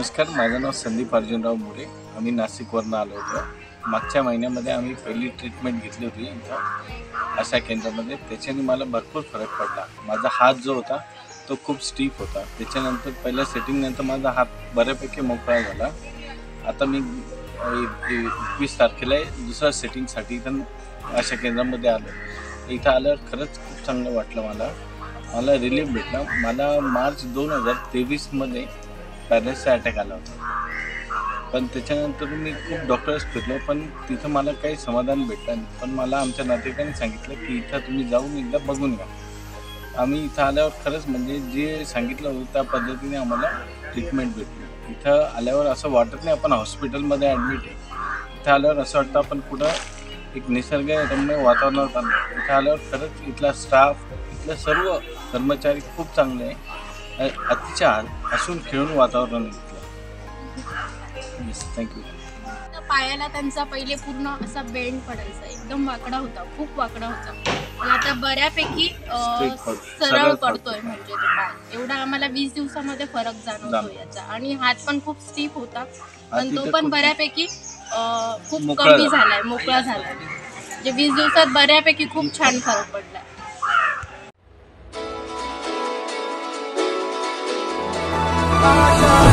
नमस्कार, माझं नाव संदीप अर्जुनराव मोरे. आम्ही नाशिकवरून आलो होतो. मागच्या महिन्यामध्ये आम्ही पहिली ट्रीटमेंट घेतली होती इथं आशा केंद्रामध्ये. त्याच्याने मला भरपूर फरक पडला. माझा हात जो होता तो खूप स्टीफ होता. त्याच्यानंतर पहिल्या सेटिंगनंतर माझा हात बऱ्यापैकी मोकळा झाला. आता मी 21 तारखेला दुसऱ्या सेटिंगसाठी इथं आशा केंद्रामध्ये आलो. इथं आल्यावर खरंच खूप चांगलं वाटलं. मला रिलीफ भेटला. मला मार्च 2023मध्ये पॅरेलिसचा अटॅक आला होता. पण त्याच्यानंतर मी खूप डॉक्टर्स फिरलो, पण तिथं मला काही समाधान भेटलं नाही. पण मला आमच्या नातेवाईकांनी सांगितलं की इथं तुम्ही जाऊन एकदा बघून घ्या. आम्ही इथं आल्यावर खरंच म्हणजे जे सांगितलं होतं त्या पद्धतीने आम्हाला ट्रीटमेंट भेटली. इथं आल्यावर असं वाटत नाही आपण हॉस्पिटलमध्ये ॲडमिट आहे. इथं आल्यावर असं वाटतं आपण कुठं एक निसर्गरम्य वातावरणात आलो. इथं आल्यावर खरंच इथला स्टाफ, इथलं सर्व कर्मचारी खूप चांगले आहे. अतिशय हसून खेळून वातावरण इथलं. Yes, thank you. पायाला त्यांचा पहिले पूर्ण असा बेंड पडायचा, एकदम वाकडा होता, खूप वाकडा होता. पण आता बऱ्यापैकी सरळ पडतोय. म्हणजे तो पाय एवढा आम्हाला 20 दिवसामध्ये फरक जाणवतो याचा. आणि हात पण खूप स्टीफ होता, पण तो पण बऱ्यापैकी खूप कमी झालाय, मोकळा झालाय. म्हणजे 20 दिवसात बऱ्यापैकी खूप छान फरक पडलाय. Bye.